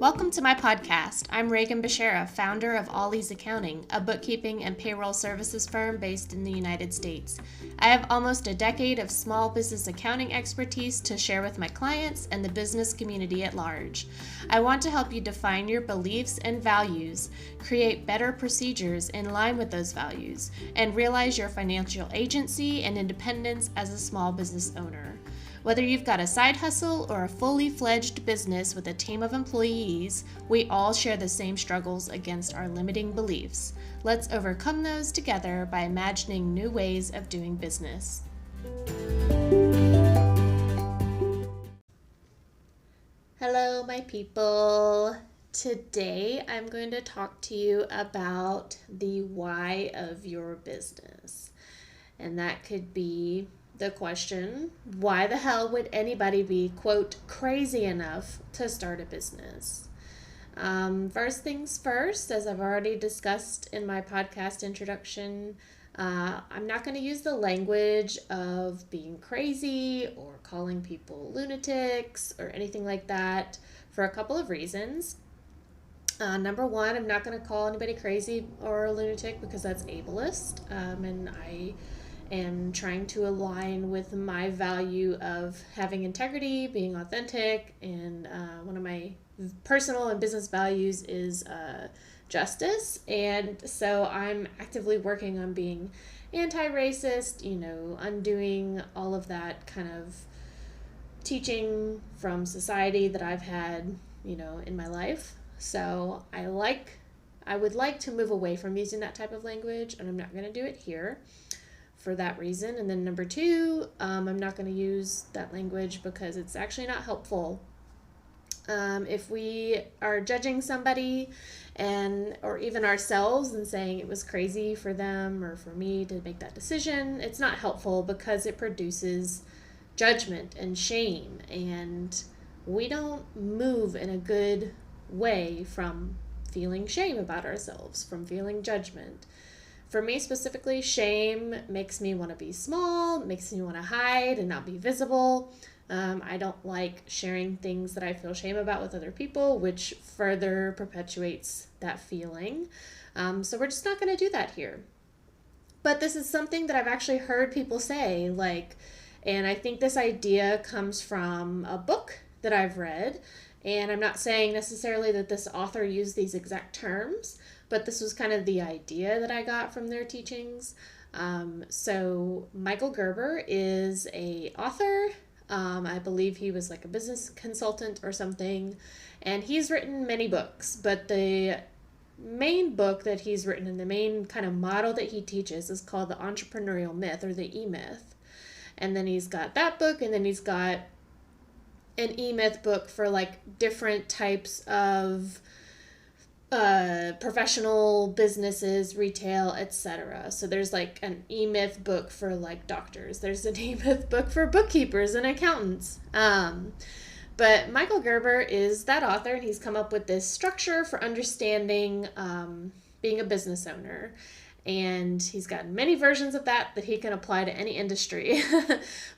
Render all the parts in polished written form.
Welcome to my podcast. I'm Reagan Bashara, founder of Ollie's Accounting, a bookkeeping and payroll services firm based in the United States. I have almost a decade of small business accounting expertise to share with my clients and the business community at large. I want to help you define your beliefs and values, create better procedures in line with those values, and realize your financial agency and independence as a small business owner. Whether you've got a side hustle or a fully fledged business with a team of employees, we all share the same struggles against our limiting beliefs. Let's overcome those together by imagining new ways of doing business. Hello, my people. Today, I'm going to talk to you about the why of your business. And that could be the question, why the hell would anybody be, quote, crazy enough to start a business? First things first, as I've already discussed in my podcast introduction, I'm not going to use the language of being crazy or calling people lunatics or anything like that for a couple of reasons. Number one, I'm not going to call anybody crazy or a lunatic because that's ableist, and I am trying to align with my value of having integrity, being authentic, and one of my personal and business values is justice. And so I'm actively working on being anti-racist, undoing all of that kind of teaching from society that I've had, in my life. So I would like to move away from using that type of language, and I'm not going to do it here for that reason. And then number two, I'm not going to use that language because it's actually not helpful. If we are judging somebody or even ourselves and saying it was crazy for them or for me to make that decision, it's not helpful because it produces judgment and shame, and we don't move in a good way from feeling shame about ourselves, from feeling judgment. For me specifically, shame makes me want to be small, makes me want to hide and not be visible. I don't like sharing things that I feel shame about with other people, which further perpetuates that feeling. So we're just not going to do that here. But this is something that I've actually heard people say, and I think this idea comes from a book that I've read. And I'm not saying necessarily that this author used these exact terms, but this was kind of the idea that I got from their teachings. So Michael Gerber is a author. I believe he was like a business consultant or something, and he's written many books, but the main book that he's written and the main kind of model that he teaches is called the Entrepreneurial Myth, or the E-Myth. And then he's got that book, and then he's got an E-Myth book for different types of professional businesses, retail, etc. So there's an E-Myth book for doctors. There's an E-Myth book for bookkeepers and accountants. But Michael Gerber is that author, and he's come up with this structure for understanding being a business owner. And he's got many versions of that he can apply to any industry.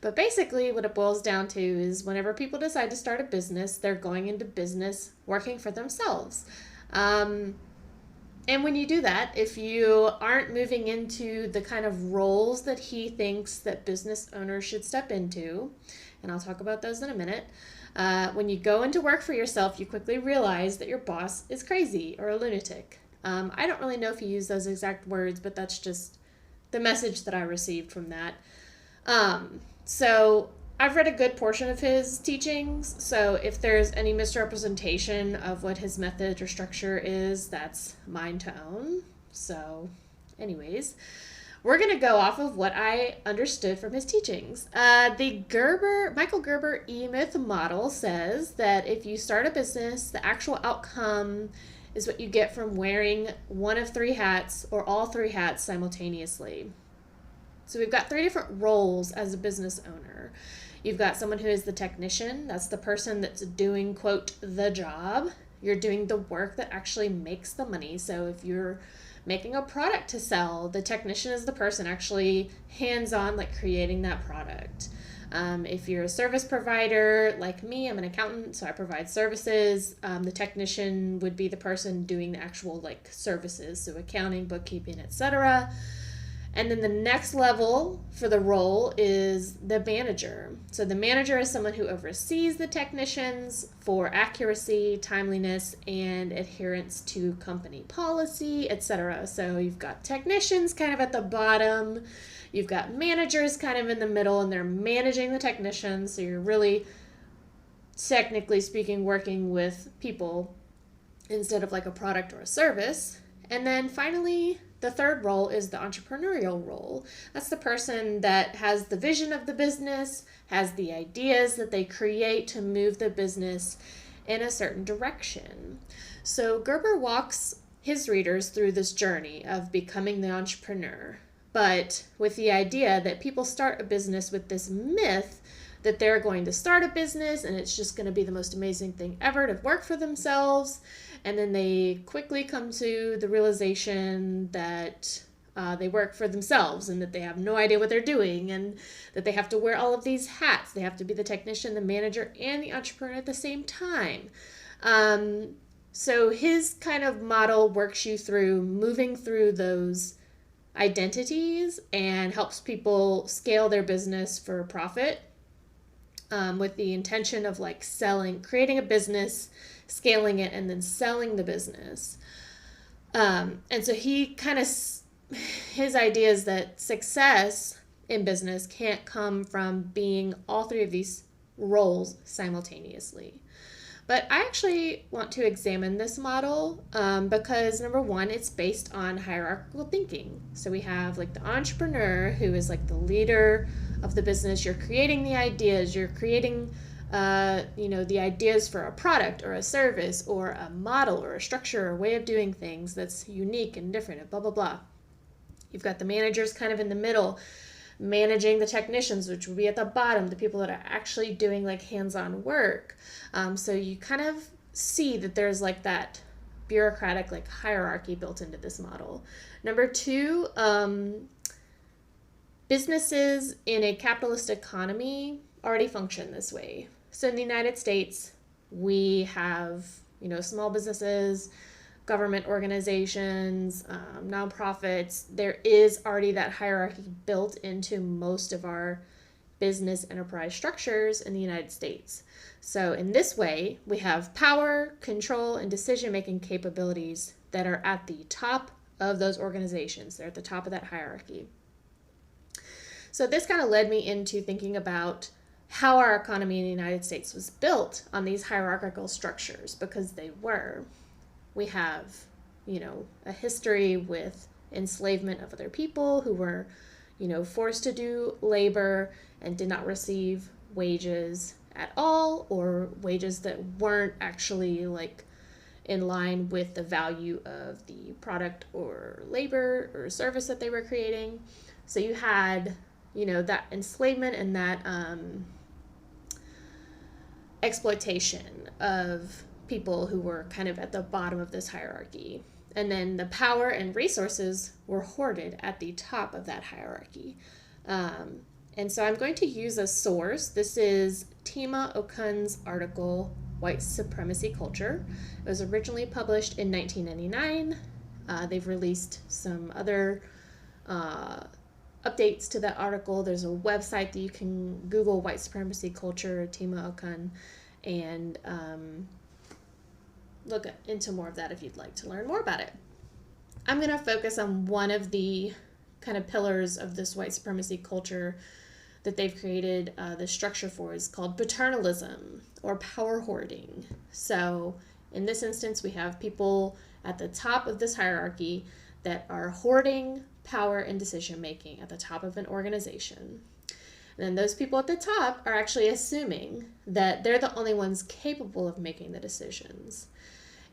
But basically what it boils down to is whenever people decide to start a business, they're going into business working for themselves. And when you do that, if you aren't moving into the kind of roles that he thinks that business owners should step into, and I'll talk about those in a minute, when you go into work for yourself, you quickly realize that your boss is crazy or a lunatic. I don't really know if he used those exact words, but that's just the message that I received from that. So I've read a good portion of his teachings, so if there's any misrepresentation of what his method or structure is, that's mine to own. So anyways, we're going to go off of what I understood from his teachings. The Michael Gerber E-Myth model says that if you start a business, the actual outcome is what you get from wearing one of three hats or all three hats simultaneously. So we've got three different roles as a business owner. You've got someone who is the technician. That's the person that's doing, quote, the job. You're doing the work that actually makes the money. So if you're making a product to sell, the technician is the person actually hands-on, creating that product. If you're a service provider like me, I'm an accountant, so I provide services. The technician would be the person doing the actual like services, so accounting, bookkeeping, etc. And then the next level for the role is the manager. So the manager is someone who oversees the technicians for accuracy, timeliness, and adherence to company policy, etc. So you've got technicians kind of at the bottom. You've got managers kind of in the middle, and they're managing the technicians. So you're really, technically speaking, working with people instead of like a product or a service. And then finally, the third role is the entrepreneurial role. That's the person that has the vision of the business, has the ideas that they create to move the business in a certain direction. So Gerber walks his readers through this journey of becoming the entrepreneur, but with the idea that people start a business with this myth that they're going to start a business and it's just going to be the most amazing thing ever to work for themselves. And then they quickly come to the realization that they work for themselves and that they have no idea what they're doing and that they have to wear all of these hats. They have to be the technician, the manager, and the entrepreneur at the same time. So his kind of model works you through moving through those identities and helps people scale their business for profit. With the intention of like creating a business, scaling it, and then selling the business. And so he kind of, his idea is that success in business can't come from being all three of these roles simultaneously. But I actually want to examine this model because number one, it's based on hierarchical thinking. So we have like the entrepreneur who is like the leader of the business. You're creating the ideas, you're creating the ideas for a product or a service or a model or a structure or a way of doing things that's unique and different and blah, blah, blah. You've got the managers kind of in the middle, managing the technicians, which would be at the bottom, the people that are actually doing like hands-on work. So you kind of see that there's like that bureaucratic like hierarchy built into this model. Number two, businesses in a capitalist economy already function this way. So in the United States, we have, small businesses, government organizations, nonprofits. There is already that hierarchy built into most of our business enterprise structures in the United States. So in this way, we have power, control, and decision-making capabilities that are at the top of those organizations. They're at the top of that hierarchy. So this kind of led me into thinking about how our economy in the United States was built on these hierarchical structures, because they were. We have, a history with enslavement of other people who were, forced to do labor and did not receive wages at all, or wages that weren't actually like in line with the value of the product or labor or service that they were creating. So you had, that enslavement and that exploitation of people who were kind of at the bottom of this hierarchy. And then the power and resources were hoarded at the top of that hierarchy. And so I'm going to use a source. This is Tima Okun's article, White Supremacy Culture. It was originally published in 1999. They've released some other updates to that article. There's a website that you can Google White Supremacy Culture, Tima Okun, and look into more of that if you'd like to learn more about it. I'm going to focus on one of the kind of pillars of this white supremacy culture that they've created the structure for is called paternalism or power hoarding. So in this instance, we have people at the top of this hierarchy that are hoarding power and decision making at the top of an organization. And then those people at the top are actually assuming that they're the only ones capable of making the decisions,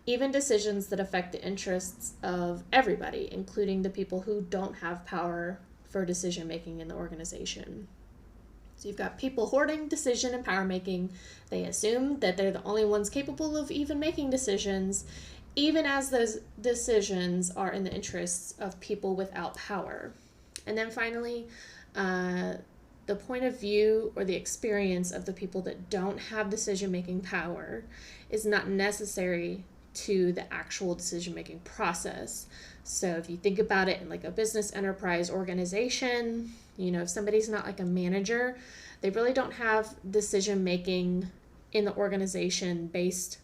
even decisions that affect the interests of everybody, including the people who don't have power for decision making in the organization. So you've got people hoarding decision and power making. They assume that they're the only ones capable of even making decisions, even as those decisions are in the interests of people without power. And then finally, the the point of view or the experience of the people that don't have decision-making power is not necessary to the actual decision-making process. So if you think about it in like a business enterprise organization, if somebody's not like a manager, they really don't have decision-making in the organization based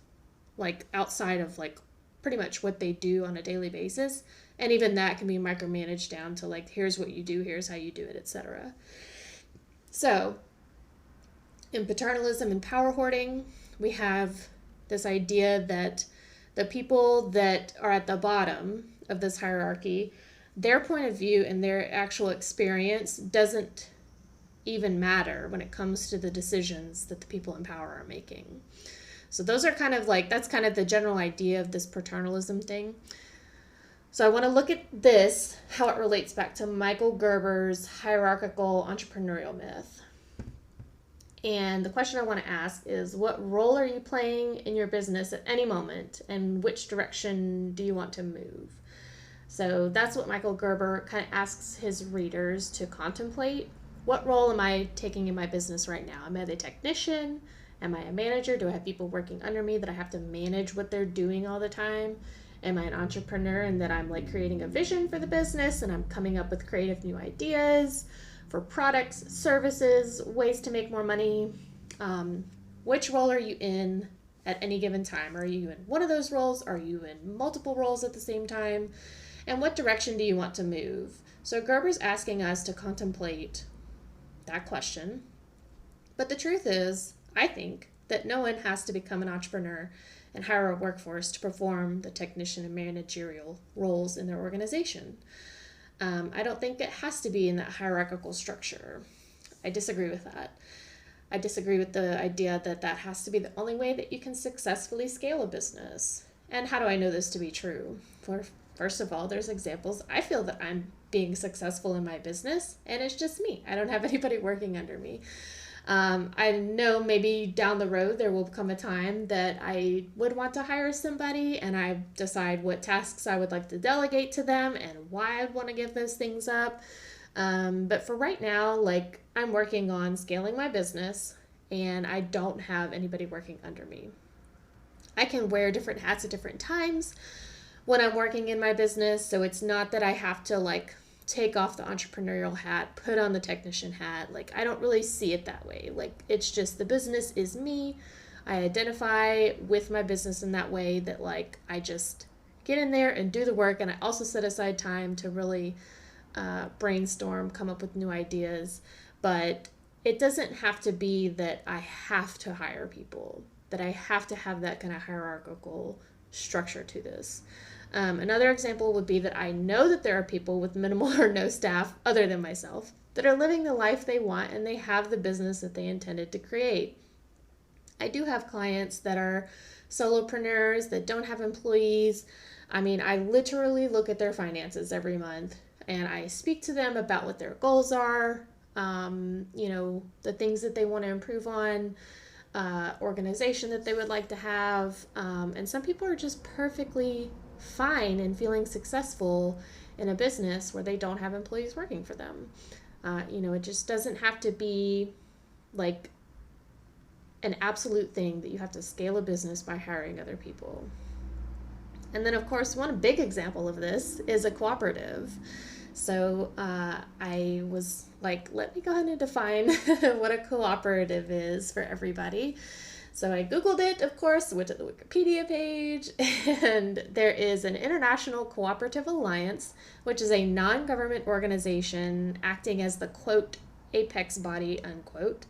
like outside of like pretty much what they do on a daily basis. And even that can be micromanaged down to like, here's what you do, here's how you do it, etc. So in paternalism and power hoarding, we have this idea that the people that are at the bottom of this hierarchy, their point of view and their actual experience doesn't even matter when it comes to the decisions that the people in power are making. So those are kind of like, that's kind of the general idea of this paternalism thing. So I want to look at this, how it relates back to Michael Gerber's hierarchical entrepreneurial myth. And the question I want to ask is, what role are you playing in your business at any moment, and which direction do you want to move? So that's what Michael Gerber kind of asks his readers to contemplate. What role am I taking in my business right now? Am I the technician? Am I a manager? Do I have people working under me that I have to manage what they're doing all the time? Am I an entrepreneur and that I'm like creating a vision for the business and I'm coming up with creative new ideas for products, services, ways to make more money? Which role are you in at any given time? Are you in one of those roles? Are you in multiple roles at the same time? And what direction do you want to move? So Gerber's asking us to contemplate that question. But the truth is, I think that no one has to become an entrepreneur and hire a workforce to perform the technician and managerial roles in their organization. I don't think it has to be in that hierarchical structure. I disagree with that. I disagree with the idea that that has to be the only way that you can successfully scale a business. And how do I know this to be true? First of all, there's examples. I feel that I'm being successful in my business, and it's just me. I don't have anybody working under me. I know maybe down the road there will come a time that I would want to hire somebody and I decide what tasks I would like to delegate to them and why I'd want to give those things up. But for right now, like, I'm working on scaling my business and I don't have anybody working under me. I can wear different hats at different times when I'm working in my business. So it's not that I have to like take off the entrepreneurial hat, put on the technician hat. Like, I don't really see it that way. Like, it's just the business is me. I identify with my business in that way, that like I just get in there and do the work. And I also set aside time to really brainstorm, come up with new ideas. But it doesn't have to be that I have to hire people, that I have to have that kind of hierarchical structure to this. Another example would be that I know that there are people with minimal or no staff other than myself that are living the life they want and they have the business that they intended to create. I do have clients that are solopreneurs that don't have employees. I mean, I literally look at their finances every month and I speak to them about what their goals are, the things that they want to improve on, organization that they would like to have. And some people are just perfectly fine and feeling successful in a business where they don't have employees working for them. It just doesn't have to be like an absolute thing that you have to scale a business by hiring other people. And then, of course, one big example of this is a cooperative. So I was like, let me go ahead and define what a cooperative is for everybody. So I Googled it, of course, went to the Wikipedia page, and there is an International Cooperative Alliance, which is a non-government organization acting as the, quote, apex body, unquote,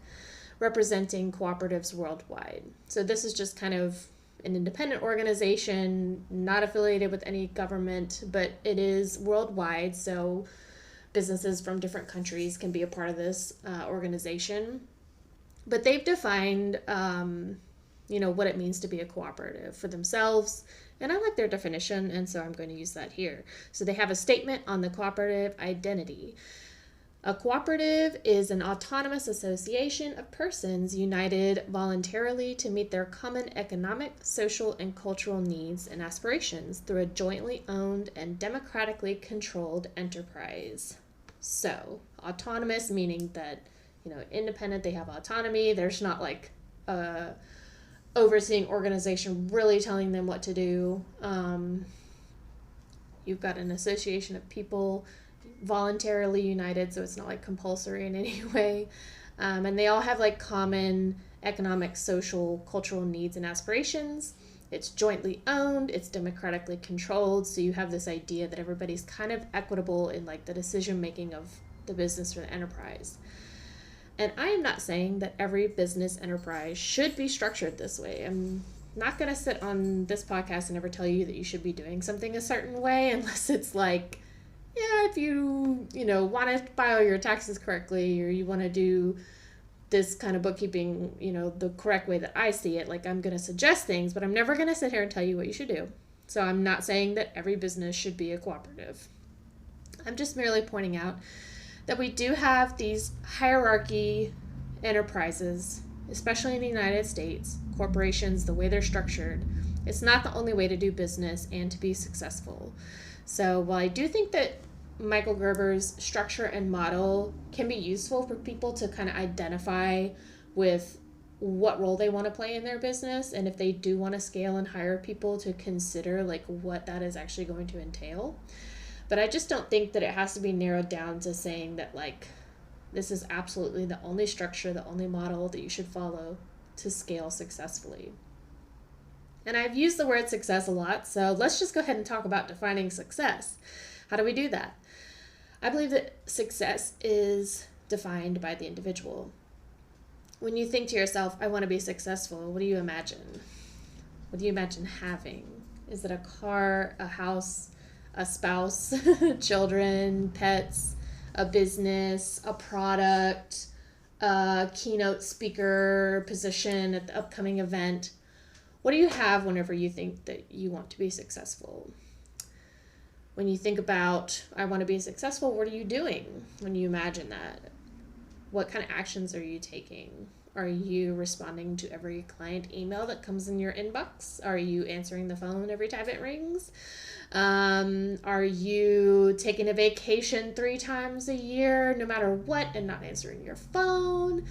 representing cooperatives worldwide. So this is just kind of an independent organization, not affiliated with any government, but it is worldwide, so businesses from different countries can be a part of this organization. But they've defined, what it means to be a cooperative for themselves. And I like their definition, and so I'm going to use that here. So they have a statement on the cooperative identity. A cooperative is an autonomous association of persons united voluntarily to meet their common economic, social, and cultural needs and aspirations through a jointly owned and democratically controlled enterprise. So, autonomous meaning that independent. They have autonomy. There's not like a overseeing organization really telling them what to do. You've got an association of people voluntarily united, so it's not like compulsory in any way. And they all have like common economic, social, cultural needs and aspirations. It's jointly owned, it's democratically controlled, so you have this idea that everybody's kind of equitable in like the decision making of the business or the enterprise. And I am not saying that every business enterprise should be structured this way. I'm not going to sit on this podcast and ever tell you that you should be doing something a certain way unless it's like, yeah, if you want to file your taxes correctly, or you want to do this kind of bookkeeping, the correct way that I see it, like I'm going to suggest things, but I'm never going to sit here and tell you what you should do. So I'm not saying that every business should be a cooperative. I'm just merely pointing out that we do have these hierarchy enterprises, especially in the United States, corporations, the way they're structured. It's not the only way to do business and to be successful. So while I do think that Michael Gerber's structure and model can be useful for people to kind of identify with what role they want to play in their business, and if they do want to scale and hire people, to consider like what that is actually going to entail. But I just don't think that it has to be narrowed down to saying that like this is absolutely the only structure, the only model that you should follow to scale successfully. And I've used the word success a lot, so let's just go ahead and talk about defining success. How do we do that? I believe that success is defined by the individual. When you think to yourself, I want to be successful, what do you imagine? What do you imagine having? Is it a car, a house, a spouse, children, pets, a business, a product, a keynote speaker position at the upcoming event? What do you have whenever you think that you want to be successful? When you think about, I want to be successful, what are you doing when you imagine that? What kind of actions are you taking? Are you responding to every client email that comes in your inbox? Are you answering the phone every time it rings? Are you taking a vacation 3 times a year, no matter what, and not answering your phone?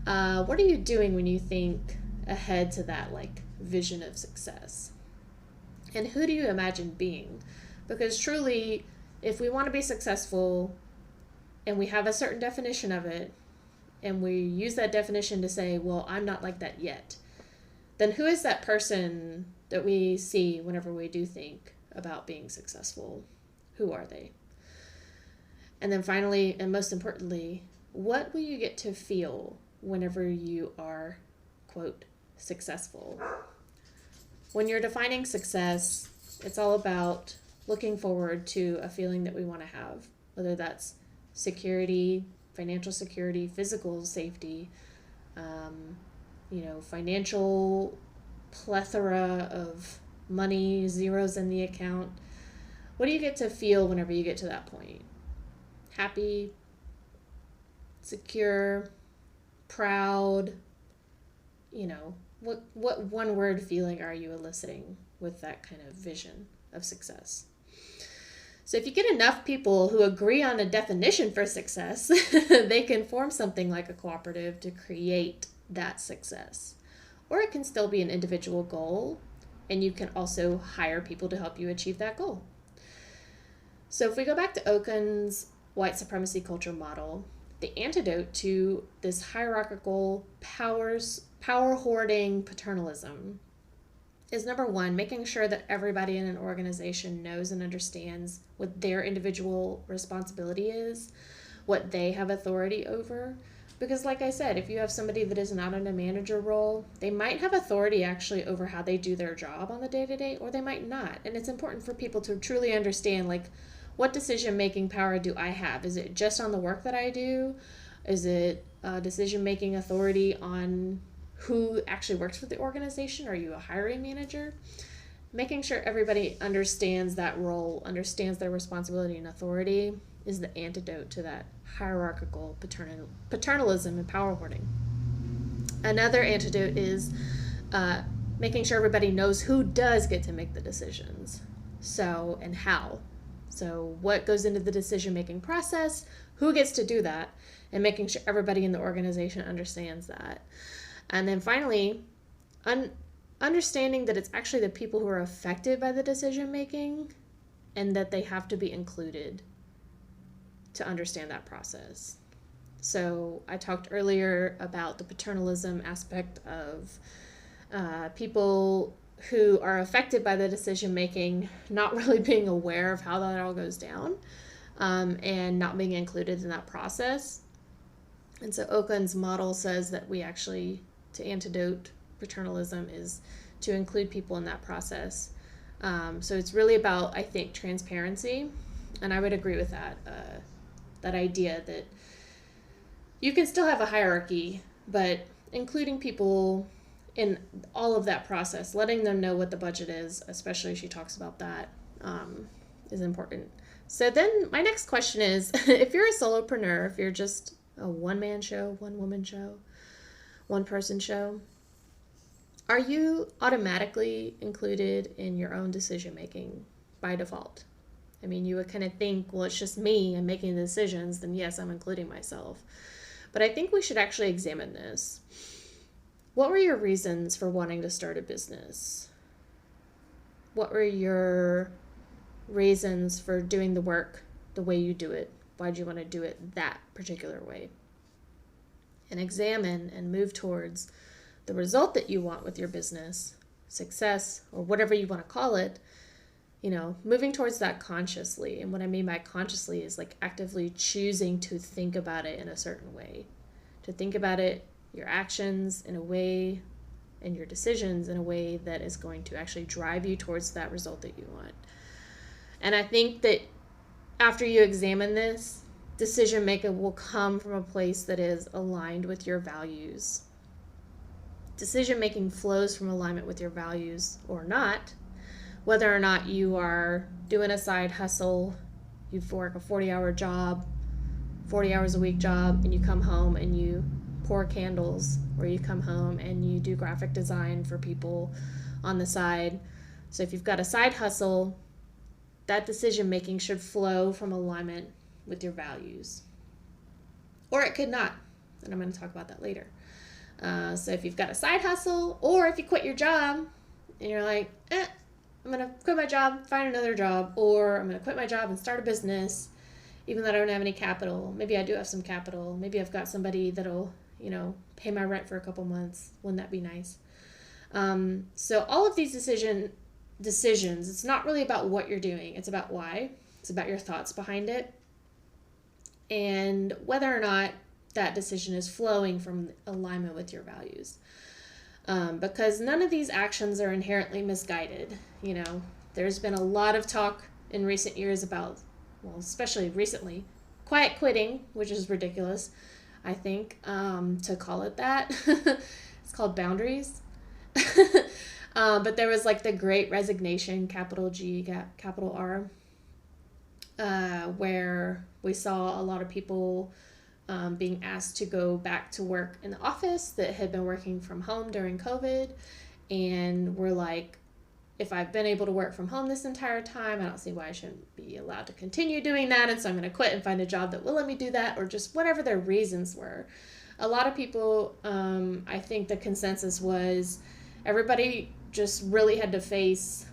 What are you doing when you think ahead to that like vision of success? And who do you imagine being? Because truly, if we want to be successful and we have a certain definition of it, and we use that definition to say, well, I'm not like that yet, then who is that person that we see whenever we do think about being successful? Who are they? And then finally, and most importantly, what will you get to feel whenever you are, quote, successful? When you're defining success, it's all about looking forward to a feeling that we want to have, whether that's security, financial security, physical safety, financial plethora of money, zeros in the account. What do you get to feel whenever you get to that point? Happy, secure, proud, what one word feeling are you eliciting with that kind of vision of success? So if you get enough people who agree on a definition for success, they can form something like a cooperative to create that success. Or it can still be an individual goal, and you can also hire people to help you achieve that goal. So if we go back to Okun's white supremacy culture model, the antidote to this hierarchical power-hoarding paternalism is, number one, making sure that everybody in an organization knows and understands what their individual responsibility is, what they have authority over. Because like I said, if you have somebody that is not in a manager role, they might have authority actually over how they do their job on the day-to-day, or they might not. And it's important for people to truly understand, like, what decision-making power do I have? Is it just on the work that I do? Is it decision-making authority on who actually works for the organization? Are you a hiring manager? Making sure everybody understands that role, understands their responsibility and authority, is the antidote to that hierarchical paternalism and power hoarding. Another antidote is making sure everybody knows who does get to make the decisions, and how. So what goes into the decision-making process, who gets to do that, and making sure everybody in the organization understands that. And then finally, understanding that it's actually the people who are affected by the decision-making and that they have to be included to understand that process. So I talked earlier about the paternalism aspect of people who are affected by the decision making not really being aware of how that all goes down, and not being included in that process. And so Okun's model says that we actually, to antidote paternalism, is to include people in that process. So it's really about, I think, transparency, and I would agree with that. That idea that you can still have a hierarchy, but including people in all of that process, letting them know what the budget is, especially she talks about that, is important. So then my next question is, if you're a solopreneur, if you're just a one-man show, one-woman show, one-person show, are you automatically included in your own decision-making by default? I mean, you would kind of think, well, it's just me, I'm making the decisions, then yes, I'm including myself. But I think we should actually examine this. What were your reasons for wanting to start a business? What were your reasons for doing the work the way you do it? Why do you want to do it that particular way? And examine and move towards the result that you want with your business, success, or whatever you want to call it, moving towards that consciously. And what I mean by consciously is like actively choosing to think about it in a certain way, to think about it, your actions in a way, and your decisions in a way that is going to actually drive you towards that result that you want. And I think that after you examine this, decision making will come from a place that is aligned with your values. Decision making flows from alignment with your values or not. Whether or not you are doing a side hustle, you work a 40-hour job, 40 hours a week job, and you come home and you pour candles, or you come home and you do graphic design for people on the side. So if you've got a side hustle, that decision making should flow from alignment with your values. Or it could not, and I'm going to talk about that later. So if you've got a side hustle, or if you quit your job and you're like, I'm going to quit my job, find another job, or I'm going to quit my job and start a business, even though I don't have any capital. Maybe I do have some capital. Maybe I've got somebody that'll, pay my rent for a couple months. Wouldn't that be nice? So all of these decisions, it's not really about what you're doing. It's about why. It's about your thoughts behind it. And whether or not that decision is flowing from alignment with your values. Because none of these actions are inherently misguided. There's been a lot of talk in recent years about, well, especially recently, quiet quitting, which is ridiculous, I think, to call it that. It's called boundaries. But there was like the Great Resignation, capital G, capital R, where we saw a lot of people being asked to go back to work in the office that had been working from home during COVID, and were like, if I've been able to work from home this entire time, I don't see why I shouldn't be allowed to continue doing that, and so I'm going to quit and find a job that will let me do that, or just whatever their reasons were. A lot of people, I think the consensus was everybody just really had to face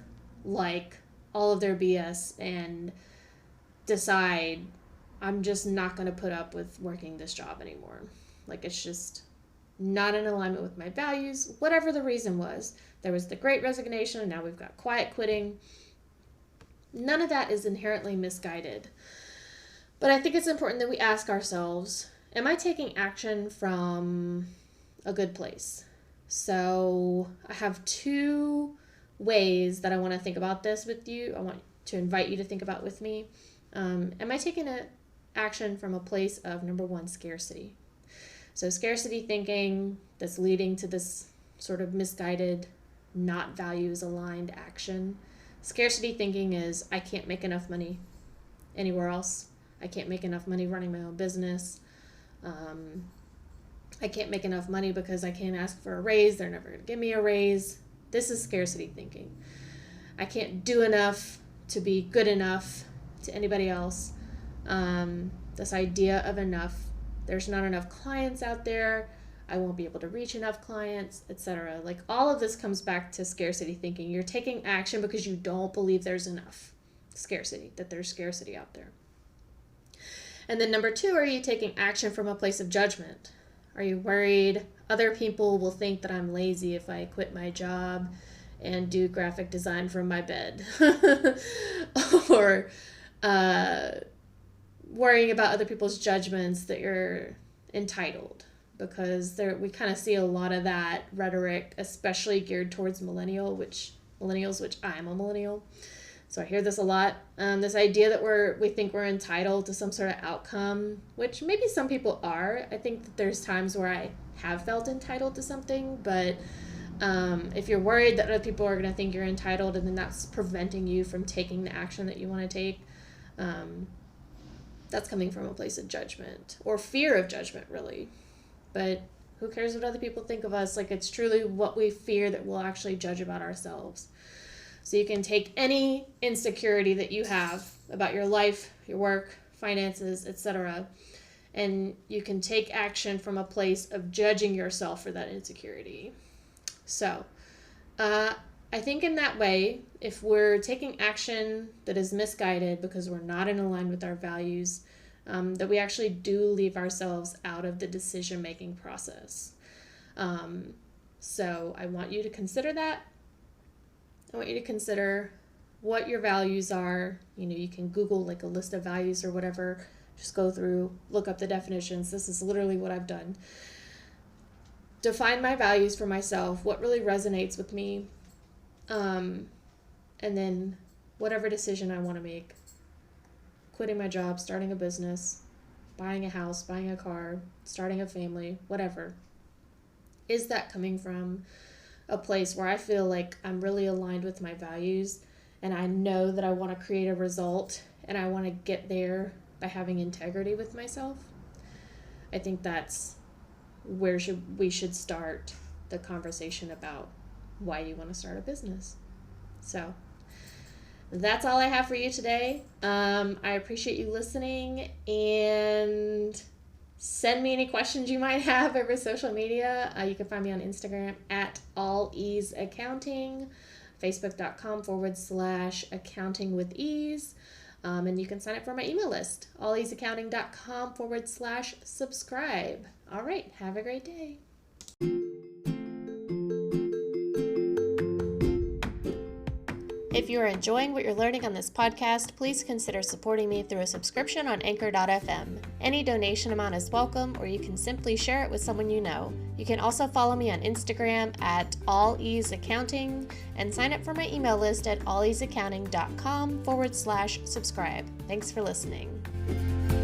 like all of their BS and decide, I'm just not going to put up with working this job anymore. Like, it's just not in alignment with my values, whatever the reason was. There was the Great Resignation, and now we've got quiet quitting. None of that is inherently misguided. But I think it's important that we ask ourselves, am I taking action from a good place? So I have two ways that I want to think about this with you. I want to invite you to think about with me. Am I taking action from a place of, number one, scarcity? So scarcity thinking that's leading to this sort of misguided, not values aligned action. Scarcity thinking is, I can't make enough money anywhere else. I can't make enough money running my own business. I can't make enough money because I can't ask for a raise. They're never going to give me a raise. This is scarcity thinking. I can't do enough to be good enough to anybody else. This idea of enough. There's not enough clients out there. I won't be able to reach enough clients, etc. Like all of this comes back to scarcity thinking. You're taking action because you don't believe there's enough scarcity, that there's scarcity out there. And then number 2, are you taking action from a place of judgment? Are you worried other people will think that I'm lazy if I quit my job and do graphic design from my bed? Or worrying about other people's judgments that you're entitled, because we kind of see a lot of that rhetoric, especially geared towards millennials, which I'm a millennial, so I hear this a lot. This idea that we think we're entitled to some sort of outcome, which maybe some people are. I think that there's times where I have felt entitled to something, but if you're worried that other people are going to think you're entitled and then that's preventing you from taking the action that you want to take, that's coming from a place of judgment or fear of judgment, really. But who cares what other people think of us? Like, it's truly what we fear that we'll actually judge about ourselves. So you can take any insecurity that you have about your life, your work, finances, etc., and you can take action from a place of judging yourself for that insecurity. So I think in that way, if we're taking action that is misguided because we're not in line with our values, that we actually do leave ourselves out of the decision-making process. So I want you to consider that. I want you to consider what your values are. You can Google like a list of values or whatever. Just go through, look up the definitions. This is literally what I've done. Define my values for myself, what really resonates with me, and then whatever decision I want to make, quitting my job, starting a business, buying a house, buying a car, starting a family, whatever, is that coming from a place where I feel like I'm really aligned with my values and I know that I want to create a result and I want to get there by having integrity with myself? I think that's where we should start the conversation about why you want to start a business. So that's all I have for you today. I appreciate you listening, and send me any questions you might have over social media. You can find me on Instagram at alleaseaccounting, facebook.com/accountingwithEase. And you can sign up for my email list, alleaseaccounting.com/subscribe. All right, have a great day. If you are enjoying what you're learning on this podcast, please consider supporting me through a subscription on Anchor.fm. Any donation amount is welcome, or you can simply share it with someone you know. You can also follow me on Instagram at alleaseaccounting and sign up for my email list at alleaseaccounting.com/subscribe. Thanks for listening.